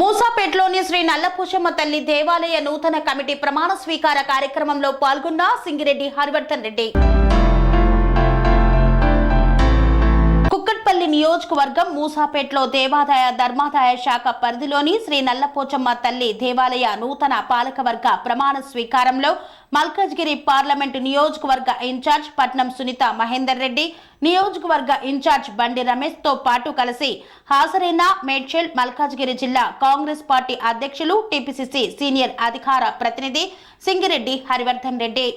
మూసాపేటలోని శ్రీ నల్లపోచమ్మ తల్లి దేవాలయ నూతన కమిటీ ప్రమాణ స్వీకార కార్యక్రమంలో పాల్గొన్న సింగిరెడ్డి హరివర్ధన్ రెడ్డి. కుక్కట్పల్లి నియోజకవర్గం మూసాపేటలో దేవాదాయ ధర్మాదాయ శాఖ పరిధిలోని శ్రీ నల్లపోచమ్మ తల్లి దేవాలయ నూతన పాలకవర్గ ప్రమాణ స్వీకారంలో మల్కాజ్గిరి పార్లమెంటు నియోజకవర్గ ఇన్ఛార్జ్ పట్నం సునీత మహేందర్ రెడ్డి, నియోజకవర్గ ఇన్ఛార్జ్ బండి రమేష్ తో పాటు కలిసి హాజరైన మేడ్చల్ మల్కాజ్గిరి జిల్లా కాంగ్రెస్ పార్టీ అధ్యక్షులు టీపీసీసీ సీనియర్ అధికార ప్రతినిధి సింగిరెడ్డి హరివర్ధన్ రెడ్డి.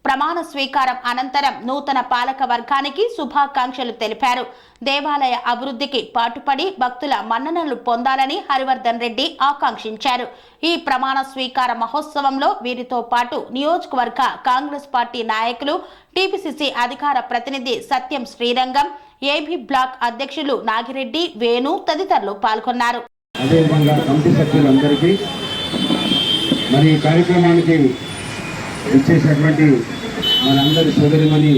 ప్రమాణ స్వీకారం అనంతరం నూతన పాలక వర్గానికి శుభాకాంక్షలు తెలిపారు. దేవాలయ అభివృద్ధికి పాటుపడి భక్తుల మన్ననలు పొందాలని హరివర్ధన్ రెడ్డి ఆకాంక్షించారు. ఈ ప్రమాణ స్వీకార మహోత్సవంలో వీరితో పాటు నియోజకవర్గ కాంగ్రెస్ పార్టీ నాయకులు, టీపీసీసీ అధికార ప్రతినిధి సత్యం శ్రీరంగం, ఏబీ బ్లాక్ అధ్యక్షులు నాగిరెడ్డి, వేణు తదితరులు పాల్గొన్నారు. వచ్చేసినటువంటి మనందరి సోదరిమని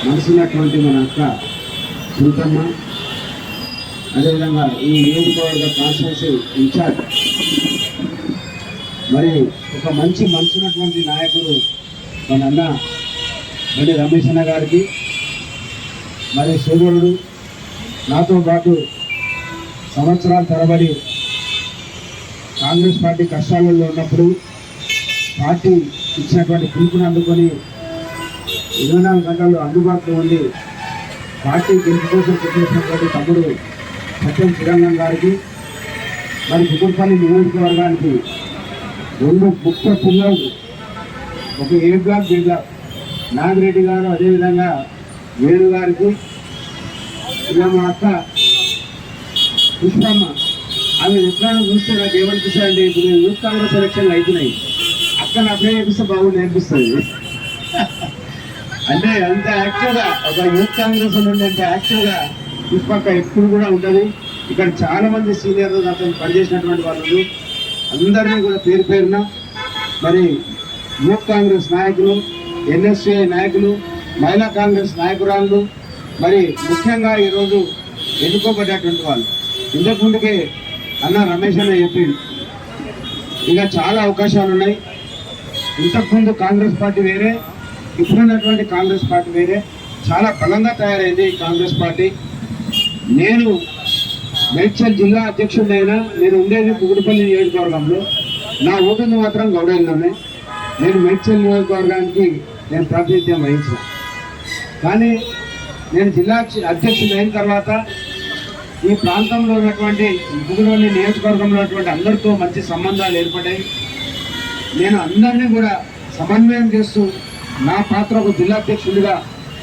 మనసున్నటువంటి మన అక్క సునీతమ్మ, అదేవిధంగా ఈ నియోజకవర్గ కాన్స్టిట్యూన్సీ ఇన్ఛార్జ్, మరి ఒక మంచి మనసున్నటువంటి నాయకుడు మన అన్న బండి రమేష్ అన్న గారికి, మరి సోదరుడు నాతో పాటు సంవత్సరాల తరబడి కాంగ్రెస్ పార్టీ కష్టాలలో ఉన్నప్పుడు పార్టీ ఇచ్చినటువంటి పిలుపుని అందుకొని 24 గంటలు అందుబాటులో ఉండి పార్టీ గెలుపు కోసం కృషించినటువంటి తమ్ముడు సత్యం శ్రీరంగం గారికి, మరి కుక్కట్పల్లి నియోజకవర్గానికి 2 ముఖ్య పిల్లలు, ఒక ఏ బ్లాక్ బి బ్లాక్ నాగిరెడ్డి గారు, అదేవిధంగా వేణు గారికి, ఇలా మా అక్క పుష్పమ్మ, ఆమె ఎప్పుడైనా చూస్తే నాకు ఏమనిపిస్తాయండి, ఇప్పుడు యూత్ కాంగ్రెస్ ఎలక్షన్లు అవుతున్నాయి, అక్కడ అప్లై చేపిస్తే బాగుంది నేర్పిస్తుంది. అంటే అంత యాక్టివ్గా ఒక యూత్ కాంగ్రెస్ నుండి అంత యాక్టివ్గా పుష్పక్క ఎప్పుడు కూడా ఉంటుంది. ఇక్కడ చాలా మంది సీనియర్లు అతను పనిచేసినటువంటి వాళ్ళు అందరినీ కూడా పేరు పేరున, మరి యూత్ కాంగ్రెస్ నాయకులు, ఎన్ఎస్సీఐ నాయకులు, మహిళా కాంగ్రెస్ నాయకురాళ్ళు, మరి ముఖ్యంగా ఈరోజు ఎన్నుకోబడ్డటువంటి వాళ్ళు, ఇంతకుముందుకే అన్న రమేష్ అన్న చెప్పిండు, ఇంకా చాలా అవకాశాలు ఉన్నాయి. ఇంతకుముందు కాంగ్రెస్ పార్టీ వేరే, ఇప్పుడున్నటువంటి కాంగ్రెస్ పార్టీ వేరే, చాలా బలంగా తయారైంది ఈ కాంగ్రెస్ పార్టీ. నేను మేడ్చల్ జిల్లా అధ్యక్షుడైనా, నేను ఉండేది కుక్కట్పల్లి నియోజకవర్గంలో, నా ఓటును మాత్రం గౌడెల్లోనే. నేను మేడ్చల్ నియోజకవర్గానికి నేను ప్రాతినిధ్యం వహించిన, కానీ నేను జిల్లా అధ్యక్షుడైన తర్వాత ఈ ప్రాంతంలో ఉన్నటువంటి కుక్కట్పల్లి నియోజకవర్గంలో ఉన్నటువంటి అందరితో మంచి సంబంధాలు ఏర్పడ్డాయి. నేను అందరినీ కూడా సమన్వయం చేస్తూ నా పాత్ర ఒక జిల్లా అధ్యక్షుడిగా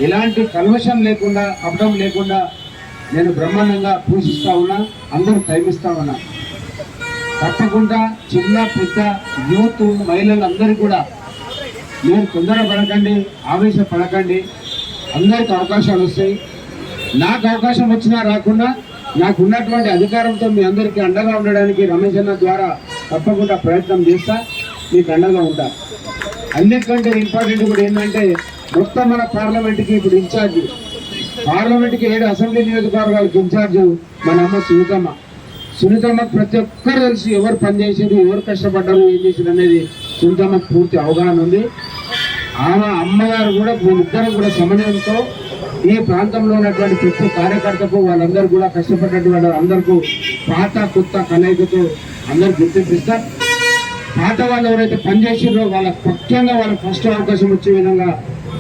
ఎలాంటి కల్మషం లేకుండా, కపటం లేకుండా నేను బ్రహ్మాండంగా పూజిస్తూ ఉన్నా, అందరూ టైమిస్తూ ఉన్నా. తప్పకుండా చిన్న పెద్ద యూత్ మహిళలందరికీ కూడా మీరు తొందరపడకండి, ఆవేశపడకండి, అందరికి అవకాశాలు వస్తాయి. నాకు అవకాశం వచ్చినా రాకుండా నాకు ఉన్నటువంటి అధికారంతో మీ అందరికీ అండగా ఉండడానికి రమేష్ అన్న ద్వారా తప్పకుండా ప్రయత్నం చేస్తా, మీకు అండగా ఉంటా. అన్నిటికంటే ఇంపార్టెంట్ కూడా ఏంటంటే, మొత్తం మన పార్లమెంట్కి ఇప్పుడు ఇన్ఛార్జ్, పార్లమెంట్కి 7 అసెంబ్లీ నియోజకవర్గాలకు ఇన్ఛార్జ్ మన అమ్మ సునీతమ్మ. సునీతమ్మకు ప్రతి ఒక్కరు తెలిసి ఎవరు పనిచేసారు, ఎవరు కష్టపడ్డారు, ఏం చేశారు అనేది సునీతమ్మకు పూర్తి అవగాహన ఉంది. ఆమె అమ్మగారు కూడా వీళ్ళిద్దరం కూడా సమన్వయంతో ఈ ప్రాంతంలో ఉన్నటువంటి ప్రతి కార్యకర్తకు, వాళ్ళందరూ కూడా కష్టపడ్డటువంటి వాళ్ళందరికీ పాత కొత్త కలయికతో అందరూ గుర్తింపిస్తారు. పాత వాళ్ళు ఎవరైతే పనిచేసారో వాళ్ళకి ముఖ్యంగా వాళ్ళకి ఫస్ట్ అవకాశం వచ్చే విధంగా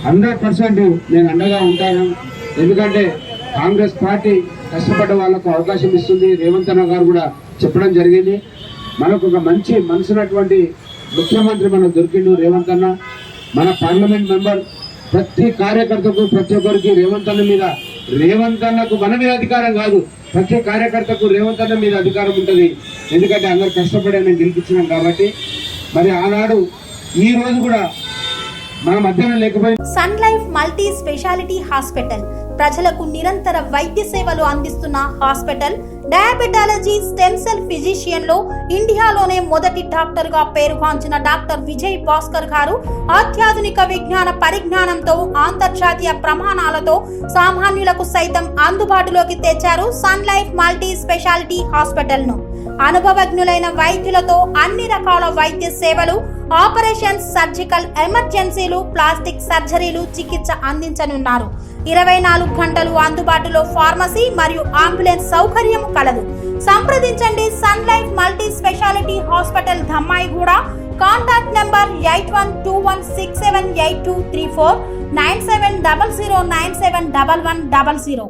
100% నేను అండగా ఉంటాను. ఎందుకంటే కాంగ్రెస్ పార్టీ కష్టపడ్డ వాళ్ళకు అవకాశం ఇస్తుంది. రేవంత్ అన్న గారు కూడా చెప్పడం జరిగింది, మనకు ఒక మంచి మనసున్నటువంటి ముఖ్యమంత్రి మనకు దొరికిండు రేవంత్ అన్న. మన పార్లమెంట్ మెంబర్ ప్రతి కార్యకర్తకు, ప్రతి ఒక్కరికి రేవంత్ అన్న మీద, రేవంత్ అన్నకు మన మీద అధికారం కాదు, ప్రతి కార్యకర్తకు రేవంత్ అన్న మీద అధికారం ఉంటుంది. ఎందుకంటే అందరు కష్టపడి నేను గెలిపించినాం కాబట్టి. మరి ఆనాడు ఈ రోజు కూడా మన మధ్యాహ్నం లేకపోయింది. Sun Life multi speciality hospital ప్రజలకు నిరంతర వైద్య సేవలు అందిస్తున్న hospital. Diabetology, stem cell physician లో ఇండియాలోనే మొదటి డాక్టర్ గా పేరుగాంచిన డాక్టర్ విజయ్ భాస్కర్ గారు అత్యాధునిక విజ్ఞాన పరిజ్ఞానంతో అంతర్జాతీయ ప్రమాణాలతో సామాన్యులకు సైతం అందుబాటులోకి తెచ్చారు Sun Life multi speciality hospital ను. అనుభవజ్ఞులైన వైద్యులతో అన్ని రకాల వైద్య సేవలు, ఆపరేషన్స్, సర్జికల్ ఎమర్జెన్సీలు, ప్లాస్టిక్ సర్జరీలు, చికిత్స అందించనున్నారు. 24 గంటలు అందుబాటులో ఫార్మసీ మరియు అంబులెన్స్ సౌకర్యం కలదు. సంప్రదించండి Sun Life multi speciality hospital, Dammaiguda. Contact number 8121678234, 9700971100.